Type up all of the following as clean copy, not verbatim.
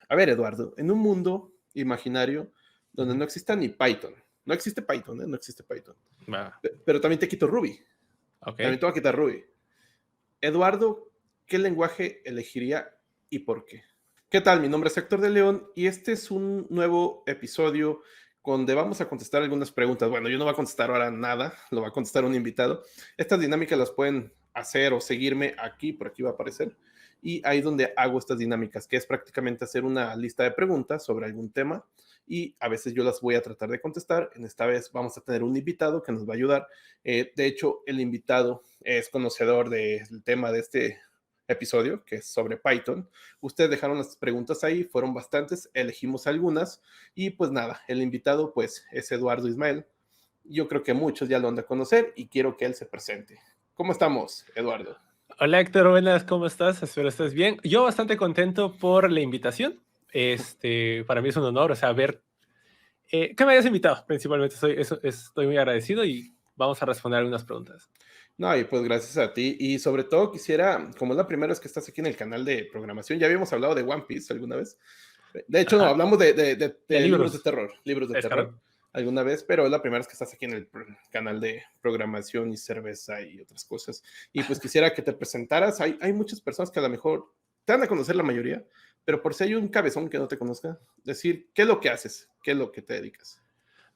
A ver, Eduardo, en un mundo imaginario donde no exista ni Python, no existe Python, ¿eh? No existe Python, Va. pero también te quito Ruby, Ok. también te voy a quitar Ruby. Eduardo, ¿qué lenguaje elegiría y por qué? ¿Qué tal? Mi nombre es Héctor de León y este es un nuevo episodio donde vamos a contestar algunas preguntas. Bueno, yo no voy a contestar ahora nada, lo va a contestar un invitado. Estas dinámicas las pueden hacer o seguirme aquí, por aquí va a aparecer. Y ahí es donde hago estas dinámicas, que es prácticamente hacer una lista de preguntas sobre algún tema y a veces yo las voy a tratar de contestar. En esta vez vamos a tener un invitado que nos va a ayudar. De hecho, el invitado es conocedor del tema de este episodio, que es sobre Python. Ustedes dejaron las preguntas ahí, fueron bastantes, elegimos algunas y pues nada, el invitado pues es Eduardo Ismael. Yo creo que muchos ya lo han de conocer y quiero que él se presente. ¿Cómo estamos, Eduardo? Hola Héctor, buenas, ¿cómo estás? Espero estés bien. Yo bastante contento por la invitación. Para mí es un honor, o sea, ver que me hayas invitado. Principalmente estoy muy agradecido y vamos a responder algunas preguntas. No, y pues gracias a ti. Y sobre todo quisiera, como es la primera vez que estás aquí en el canal de programación, ya habíamos hablado de One Piece alguna vez. De hecho, no, Ajá, hablamos de de terror, libros de es terror correcto. alguna vez, pero es la primera vez que estás aquí en el canal de programación y cerveza y otras cosas. Y pues quisiera que te presentaras. Hay muchas personas que a lo mejor te van a conocer la mayoría, pero por si hay un cabezón que no te conozca, decir qué es lo que haces, qué es lo que te dedicas.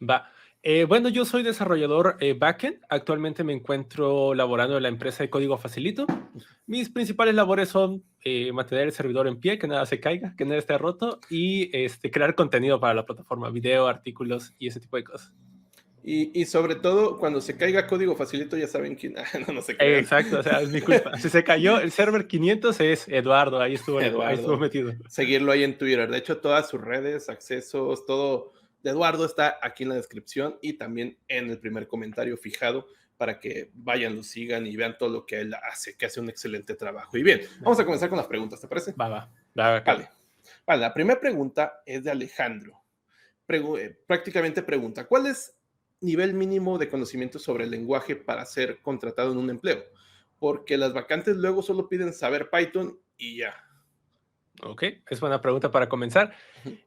Va. Bueno, yo soy desarrollador backend. Actualmente me encuentro laborando en la empresa de código Facilito. Mis principales labores son mantener el servidor en pie, que nada se caiga, que nada esté roto y crear contenido para la plataforma, video, artículos y ese tipo de cosas. Y sobre todo, cuando se caiga código facilito, ya saben quién. No, no se crean. Exacto, o sea, es mi culpa. Si se cayó el server 500 es Eduardo, ahí estuvo Eduardo. metido. Seguirlo ahí en Twitter. De hecho, todas sus redes, accesos, todo de Eduardo está aquí en la descripción y también en el primer comentario fijado para que vayan, lo sigan y vean todo lo que él hace, que hace un excelente trabajo. Y bien, vamos a comenzar con las preguntas, ¿te parece? Va, Vale. claro. Vale, la primera pregunta es de Alejandro. Prácticamente pregunta, ¿cuál es nivel mínimo de conocimiento sobre el lenguaje para ser contratado en un empleo? Porque las vacantes luego solo piden saber Python y ya. Ok, es buena pregunta para comenzar. Ujú.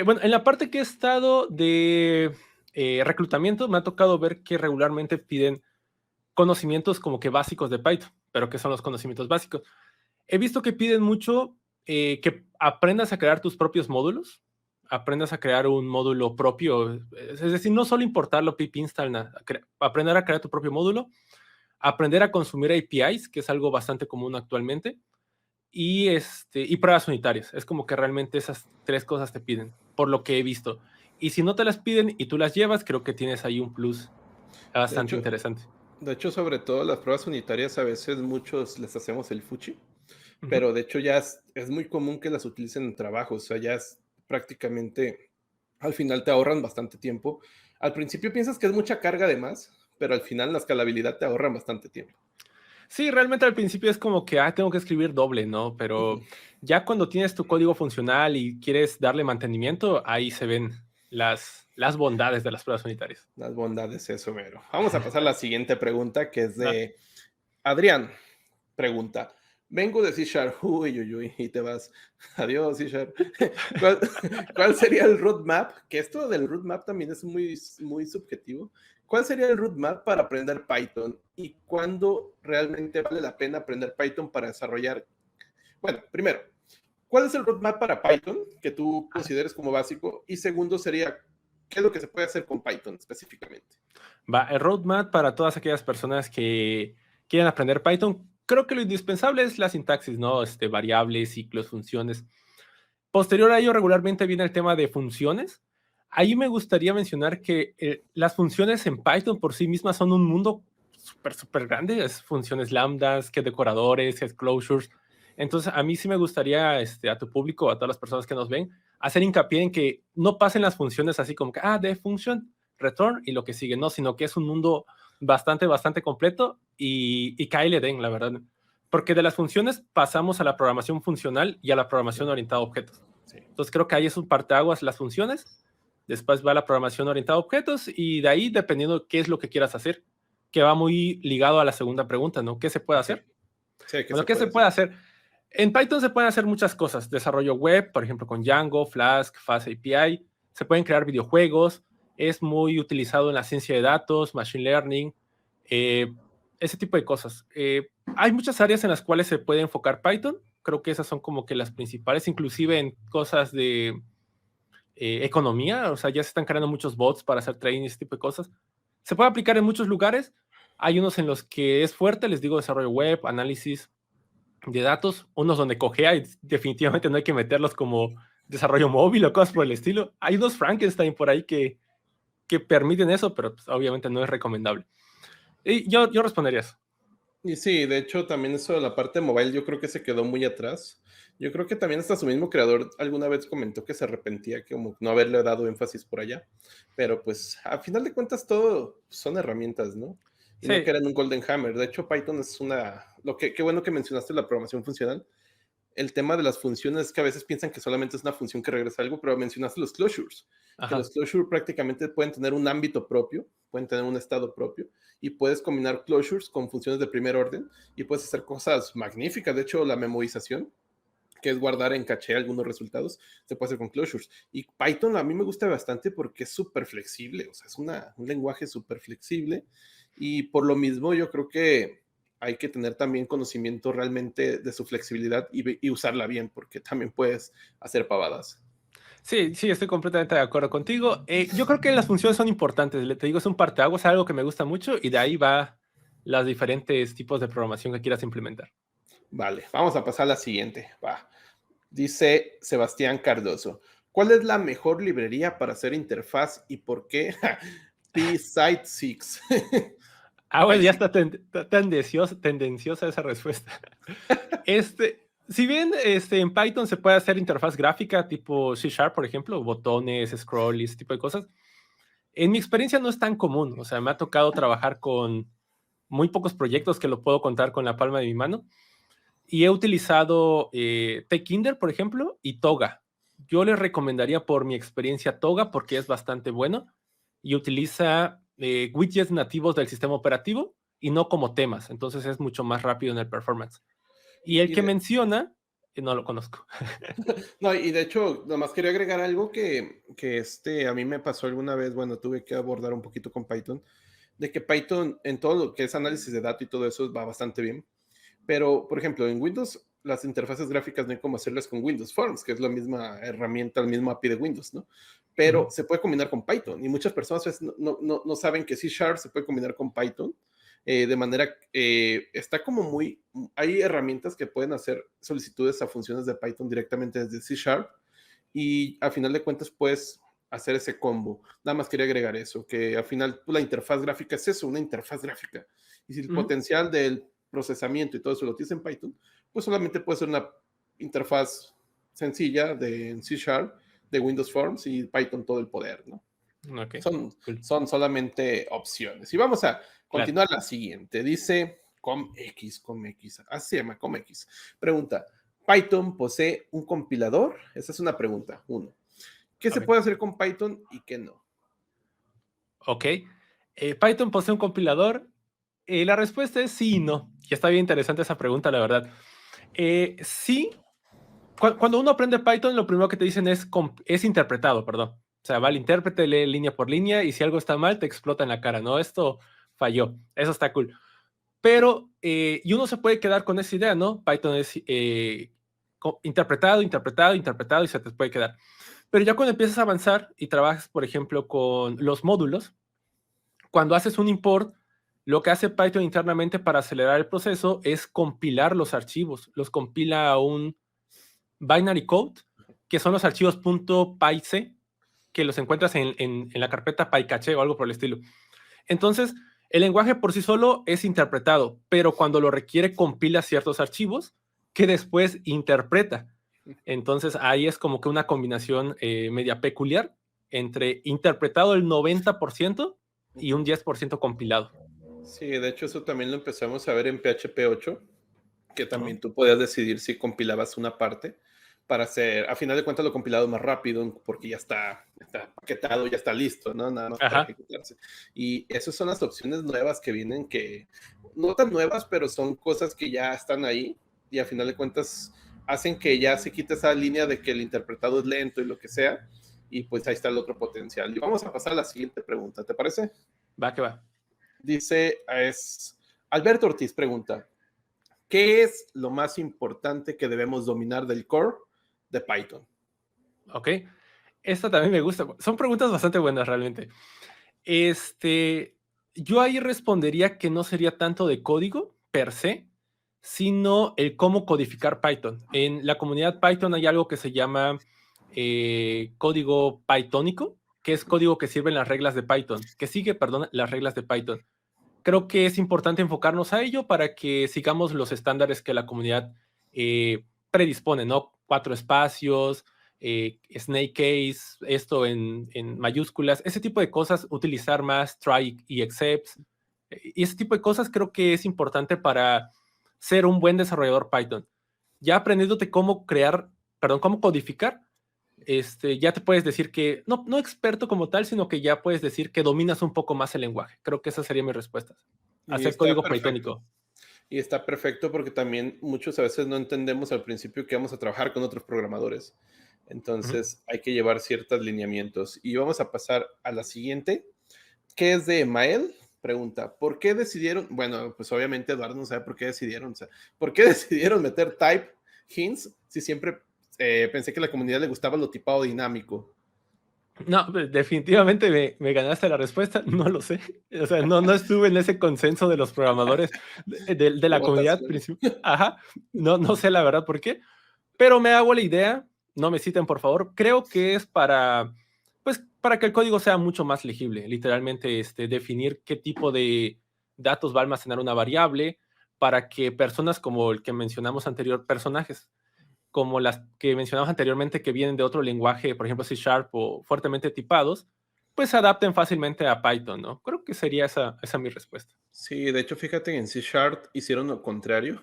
Bueno, en la parte que he estado de reclutamiento, me ha tocado ver que regularmente piden conocimientos como que básicos de Python, pero ¿qué son los conocimientos básicos? He visto que piden mucho que aprendas a crear tus propios módulos, aprendas a crear un módulo propio, es decir, no solo importarlo, pip install, nada, aprender a crear tu propio módulo, aprender a consumir APIs, que es algo bastante común actualmente, y pruebas unitarias. Es como que realmente esas tres cosas te piden, por lo que he visto. Y si no te las piden y tú las llevas, creo que tienes ahí un plus De bastante hecho, interesante. de hecho, sobre todo las pruebas unitarias a veces muchos les hacemos el fuchi, Ujú. pero de hecho ya es muy común que las utilicen en trabajo, o sea, ya es prácticamente, al final te ahorran bastante tiempo. Al principio piensas que es mucha carga de más, pero al final la escalabilidad te ahorran bastante tiempo. Sí, realmente al principio es como que, tengo que escribir doble, ¿no? Pero ya cuando tienes tu código funcional y quieres darle mantenimiento, ahí se ven las bondades de las pruebas unitarias. Las bondades, eso, mero. Vamos a pasar a la siguiente pregunta, que es Va. de Adrián. Pregunta. Vengo de C Sharp, uy, uy, uy, y te vas. Adiós, C Sharp. ¿Cuál, ¿Cuál sería el roadmap? Que esto del roadmap también es muy subjetivo. ¿Cuál sería el roadmap para aprender Python? ¿Y cuándo realmente vale la pena aprender Python para desarrollar? Bueno, primero, ¿cuál es el roadmap para Python que tú consideres como básico? Y segundo sería, ¿qué es lo que se puede hacer con Python específicamente? Va, el roadmap para todas aquellas personas que quieren aprender Python, creo que lo indispensable es la sintaxis, ¿no? Variables, ciclos, funciones. Posterior a ello, regularmente viene el tema de funciones. Ahí me gustaría mencionar que las funciones en Python por sí mismas son un mundo súper, súper grande. Es funciones lambdas, que decoradores, que closures. Entonces, a mí sí me gustaría, a tu público, a todas las personas que nos ven, hacer hincapié en que no pasen las funciones así como que, de function, return y lo que sigue, no, sino que es un mundo bastante, bastante completo y que ahí le den, la verdad. Porque de las funciones pasamos a la programación funcional y a la Sí, programación orientada a objetos. sí. Entonces creo que ahí es un parteaguas las funciones, después va la programación orientada a objetos y de ahí dependiendo qué es lo que quieras hacer, que va muy ligado a la segunda pregunta, ¿no? ¿Qué se puede Ajá. hacer? Sí, ¿qué Bueno, se ¿qué se puede puede hacer? hacer? En Python se pueden hacer muchas cosas. Desarrollo web, por ejemplo, con Django, Flask, FastAPI. Se pueden crear videojuegos. Es muy utilizado en la ciencia de datos, machine learning, ese tipo de cosas. Hay muchas áreas en las cuales se puede enfocar Python. Creo que esas son como que las principales, inclusive en cosas de economía. O sea, ya se están creando muchos bots para hacer trading y ese tipo de cosas. Se puede aplicar en muchos lugares. Hay unos en los que es fuerte, les digo, desarrollo web, análisis de datos, unos donde cojea y definitivamente no hay que meterlos como desarrollo móvil o cosas por el estilo. Hay unos Frankenstein por ahí que permiten eso, pero pues, obviamente no es recomendable. Y yo respondería eso. Y sí, de hecho, también eso de la parte mobile, yo creo que se quedó muy atrás. Yo creo que también hasta su mismo creador alguna vez comentó que se arrepentía como no haberle dado énfasis por allá. Pero pues, a final de cuentas, todo son herramientas, ¿no? Y no que Sí, eran un Golden Hammer. De hecho, Python es qué bueno que mencionaste la programación funcional. El tema de las funciones es que a veces piensan que solamente es una función que regresa algo, pero mencionaste los closures, que ajá. los closures prácticamente pueden tener un ámbito propio, pueden tener un estado propio, y puedes combinar closures con funciones de primer orden y puedes hacer cosas magníficas. De hecho, la memorización, que es guardar en caché algunos resultados, se puede hacer con closures. Y Python a mí me gusta bastante porque es súper flexible, o sea, es un lenguaje súper flexible y por lo mismo yo creo que hay que tener también conocimiento realmente de su flexibilidad y usarla bien, porque también puedes hacer pavadas. Sí, sí, estoy completamente de acuerdo contigo. Yo creo que las funciones son importantes. Te digo, es un parteaguas, es algo que me gusta mucho y de ahí va los diferentes tipos de programación que quieras implementar. Vale, vamos a pasar a la siguiente. Va. Dice Sebastián Cardoso, ¿cuál es la mejor librería para hacer interfaz y por qué? P-Site 6. Ah, bueno, ya Basic. está tendenciosa esa respuesta. Si bien en Python se puede hacer interfaz gráfica tipo C Sharp, por ejemplo, botones, scroll y ese tipo de cosas, en mi experiencia no es tan común. O sea, me ha tocado trabajar con muy pocos proyectos que lo puedo contar con la palma de mi mano. Y he utilizado Tkinder, por ejemplo, y Toga. Yo les recomendaría por mi experiencia Toga porque es bastante bueno y utiliza widgets nativos del sistema operativo y no como temas. Entonces es mucho más rápido en el performance. Y el Y que de, menciona, no lo conozco. no, y de hecho, nomás quería agregar algo a mí me pasó alguna vez, bueno, tuve que abordar un poquito con Python, de que Python en todo lo que es análisis de datos y todo eso va bastante bien. Pero, por ejemplo, en Windows, las interfaces gráficas no hay como hacerlas con Windows Forms, que es la misma herramienta, el mismo API de Windows, ¿no? Pero Ujú. se puede combinar con Python y muchas personas pues, no saben que C Sharp se puede combinar con Python. De manera, está como hay herramientas que pueden hacer solicitudes a funciones de Python directamente desde C Sharp y a final de cuentas puedes hacer ese combo. Nada más quería agregar eso, que al final la interfaz gráfica es eso, una interfaz gráfica. Y si el Ujú. potencial del procesamiento y todo eso lo tienes en Python, pues solamente puede ser una interfaz sencilla de C Sharp, de Windows Forms y Python todo el poder, ¿no? Ok, Son, cool. son solamente opciones. Y vamos a Claro. continuar la siguiente. Dice ComX, así se llama ComX. Pregunta, ¿Python posee un compilador? Esa es una pregunta, uno. ¿Qué se Ok. puede hacer con Python y qué no? Ok. Python posee un compilador. La respuesta es sí y no. Y está bien interesante esa pregunta, la verdad. Sí, cuando uno aprende Python, lo primero que te dicen es interpretado, perdón. O sea, va el intérprete, lee línea por línea y si algo está mal, te explota en la cara, ¿no? Esto falló. Eso está cool. Pero, y uno se puede quedar con esa idea, ¿no? Python es interpretado, interpretado, interpretado y se te puede quedar. Pero ya cuando empiezas a avanzar y trabajas, por ejemplo, con los módulos, cuando haces un import, lo que hace Python internamente para acelerar el proceso es compilar los archivos. Los compila a un binary code, que son los archivos .pyc, que los encuentras en la carpeta PyCache o algo por el estilo. Entonces, el lenguaje por sí solo es interpretado, pero cuando lo requiere compila ciertos archivos que después interpreta. Entonces, ahí es como que una combinación media peculiar entre interpretado el 90% y un Ujú. 10% compilado. Sí, de hecho eso también lo empezamos a ver en PHP 8, que ¿No? también tú podías decidir si compilabas una parte para hacer, a final de cuentas lo compilado más rápido porque ya está paquetado, ya está listo, ¿no? Nada más para Ajá. ejecutarse. Y esas son las opciones nuevas que vienen que, no tan nuevas, pero son cosas que ya están ahí y a final de cuentas hacen que ya se quite esa línea de que el interpretado es lento y lo que sea, y pues ahí está el otro potencial. Y vamos a pasar a la siguiente pregunta, ¿te parece? Va que va. Dice, Alberto Ortiz pregunta, ¿qué es lo más importante que debemos dominar del core de Python? Ok. Esta también me gusta. Son preguntas bastante buenas realmente. Yo ahí respondería que no sería tanto de código per se, sino el cómo codificar Python. En la comunidad Python hay algo que se llama código pythónico, que es código que sirve en las reglas de Python, que sigue, perdón, las reglas de Python. Creo que es importante enfocarnos a ello para que sigamos los estándares que la comunidad predispone, ¿no? 4 espacios, snake case, esto en mayúsculas, ese tipo de cosas, utilizar más try y excepts, y ese tipo de cosas creo que es importante para ser un buen desarrollador Python. Ya aprendiéndote cómo cómo codificar, ya te puedes decir que, no experto como tal, sino que ya puedes decir que dominas un poco más el lenguaje. Creo que esa sería mi respuesta. Y Hacer está código perfecto. pythónico. Y está perfecto porque también muchos a veces no entendemos al principio que vamos a trabajar con otros programadores. Ujú. Entonces hay que llevar ciertos lineamientos. Y vamos a pasar a la siguiente, que es de Mael. Pregunta, ¿por qué decidieron? Bueno, pues obviamente Eduardo no sabe por qué decidieron. O sea, ¿por qué decidieron meter type hints si siempre pensé que a la comunidad le gustaba lo tipado dinámico? No, definitivamente me ganaste la respuesta, no lo sé. O sea, no estuve en ese consenso de los programadores de De la comunidad votación. Ajá, no sé la verdad por qué, pero me hago la idea, no me citen por favor, creo que es pues, para que el código sea mucho más legible, literalmente definir qué tipo de datos va a almacenar una variable para que personas como el que mencionamos anterior, personajes como las que mencionamos anteriormente que vienen de otro lenguaje, por ejemplo C Sharp o fuertemente tipados, pues se adapten fácilmente a Python, ¿no? Creo que sería esa mi respuesta. Sí, de hecho, fíjate que en C Sharp hicieron lo contrario.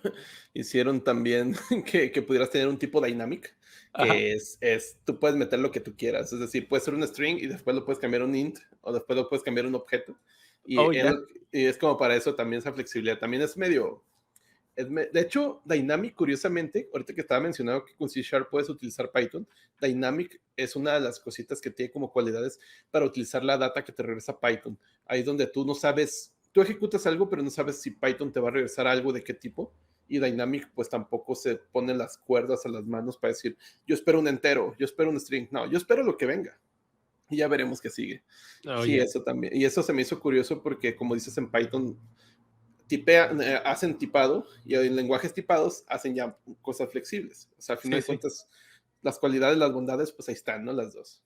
Hicieron también que pudieras tener un tipo dynamic, Ajá. que tú puedes meter lo que tú quieras. Es decir, puede ser un string y después lo puedes cambiar a un int o después lo puedes cambiar a un objeto. Y, Oh, ya. y es como para eso también esa flexibilidad. También es medio, de hecho, Dynamic, curiosamente, ahorita que estaba mencionado que con C Sharp puedes utilizar Python, Dynamic es una de las cositas que tiene como cualidades para utilizar la data que te regresa Python. Ahí es donde tú no sabes, tú ejecutas algo, pero no sabes si Python te va a regresar algo de qué tipo. Y Dynamic, pues tampoco se pone las cuerdas a las manos para decir, yo espero un entero, yo espero un string. No, yo espero lo que venga. Y ya veremos qué sigue. Oh, Sí, ya. eso también. Y eso se me hizo curioso porque, como dices en Python, hacen tipado y en lenguajes tipados hacen ya cosas flexibles. O sea, al final Sí, de sí. cuentas, las cualidades, las bondades, pues ahí están, ¿no? Las dos.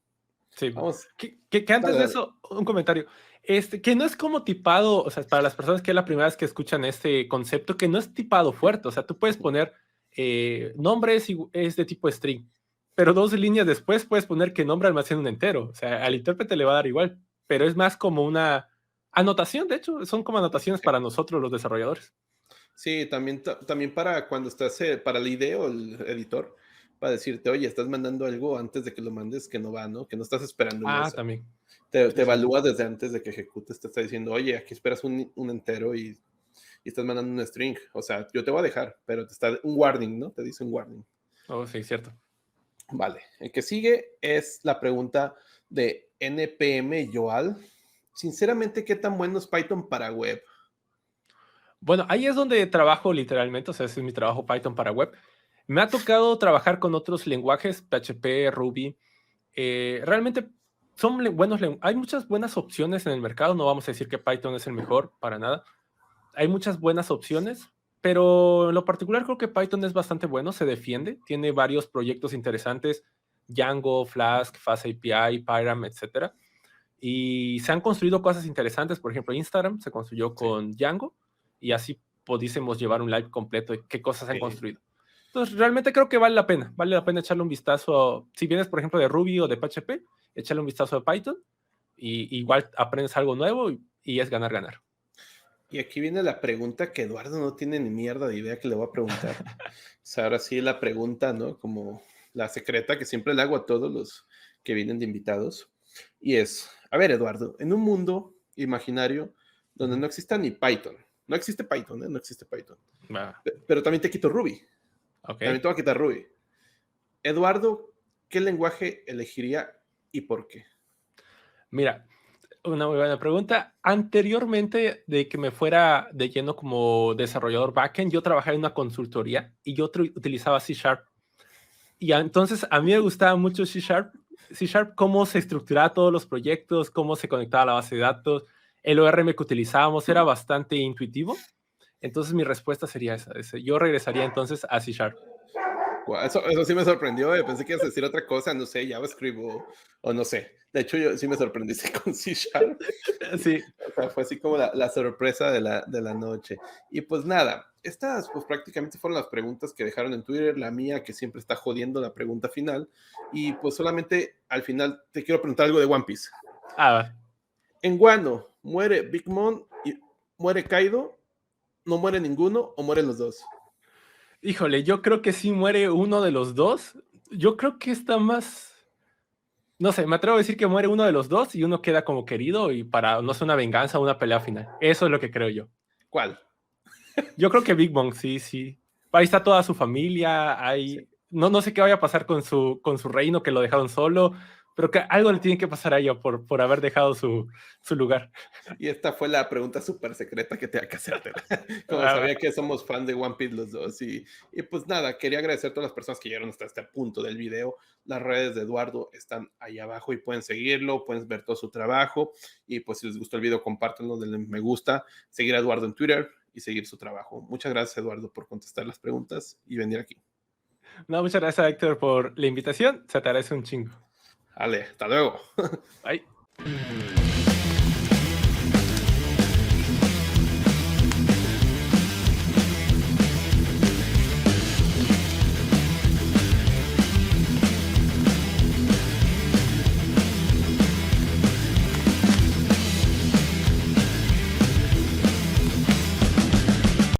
Sí. Vamos, Que antes dale, de dale. eso, un comentario. Que no es como tipado, o sea, para las personas que es la primera vez que escuchan este concepto, que no es tipado fuerte. O sea, tú puedes poner nombre es de tipo string, pero 2 líneas después puedes poner que nombre almacena un entero. O sea, al intérprete le va a dar igual, pero es más como una anotación, de hecho, son como anotaciones para nosotros los desarrolladores. Sí, también, también para cuando estás, para el IDE o el editor, para decirte, oye, estás mandando algo antes de que lo mandes que no va, ¿no? Que no estás esperando un Ah, eso. también. Te Sí, sí. evalúa desde antes de que ejecutes, te está diciendo, oye, aquí esperas un entero y estás mandando un string. O sea, yo te voy a dejar, pero te está un warning, ¿no? Te dice un warning. Oh, sí, cierto. Vale, el que sigue es la pregunta de NPM Joal. Sinceramente, ¿qué tan bueno es Python para web? Bueno, ahí es donde trabajo literalmente, o sea, ese es mi trabajo Python para web. Me ha tocado trabajar con otros lenguajes, PHP, Ruby. Realmente son hay muchas buenas opciones en el mercado, no vamos a decir que Python es el mejor, para nada. Hay muchas buenas opciones, pero en lo particular creo que Python es bastante bueno, se defiende, tiene varios proyectos interesantes, Django, Flask, FastAPI, Pyram, etcétera. Y se han construido cosas interesantes, por ejemplo, Instagram se construyó Sí, con Django y así pudiésemos llevar un live completo de qué cosas han sí. construido. Entonces, realmente creo que vale la pena echarle un vistazo, si vienes, por ejemplo, de Ruby o de PHP, échale un vistazo a Python y igual aprendes algo nuevo y es ganar, ganar. Y aquí viene la pregunta que Eduardo no tiene ni mierda de idea que le voy a preguntar. O sea, ahora sí la pregunta, ¿no? Como la secreta que siempre le hago a todos los que vienen de invitados. Y es, a ver, Eduardo, en un mundo imaginario donde Ujú. no exista ni Python, no existe Python, ¿eh? No existe Python, Va. pero también te quito Ruby. Ok. También te voy a quitar Ruby. Eduardo, ¿qué lenguaje elegiría y por qué? Mira, una muy buena pregunta. Anteriormente de que me fuera de lleno como desarrollador backend, yo trabajaba en una consultoría y yo utilizaba C Sharp. Y entonces a mí me gustaba mucho C Sharp. C Sharp, cómo se estructuraba todos los proyectos, cómo se conectaba a la base de datos. El ORM que utilizábamos era bastante intuitivo. Entonces mi respuesta sería esa. Yo regresaría entonces a C Sharp. Guau, eso sí me sorprendió. Pensé que ibas a decir otra cosa, no sé, JavaScript o no sé. De hecho, yo sí me sorprendiste con C Sharp. Sí, O sea, fue así como la sorpresa de la noche. Y pues nada, estas pues prácticamente fueron las preguntas que dejaron en Twitter, la mía que siempre está jodiendo la pregunta final. Y pues solamente al final te quiero preguntar algo de One Piece. va. En Wano, ¿muere Big Mom y muere Kaido? ¿No muere ninguno o mueren los dos? Híjole, yo creo que sí muere uno de los dos. Yo creo que está más. No sé, me atrevo a decir que muere uno de los dos y uno queda como querido y para, no sé, una venganza o una pelea final. Eso es lo que creo yo. ¿Cuál? Yo creo que Big Bang, sí, sí. Ahí está toda su familia, Sí. no sé qué vaya a pasar con su reino que lo dejaron solo, pero que algo le tiene que pasar a ella por haber dejado su lugar. Y esta fue la pregunta súper secreta que tenía que hacerte. Como Ah, sabía que somos fan de One Piece los dos. Y pues nada, quería agradecer a todas las personas que llegaron hasta este punto del video. Las redes de Eduardo están ahí abajo y pueden seguirlo, pueden ver todo su trabajo. Y pues si les gustó el video, compártanlo, denle me gusta, seguir a Eduardo en Twitter y seguir su trabajo. Muchas gracias, Eduardo, por contestar las preguntas y venir aquí. no, muchas gracias, Héctor, por la invitación. Se te agradece un chingo. Ale, hasta luego. Bye.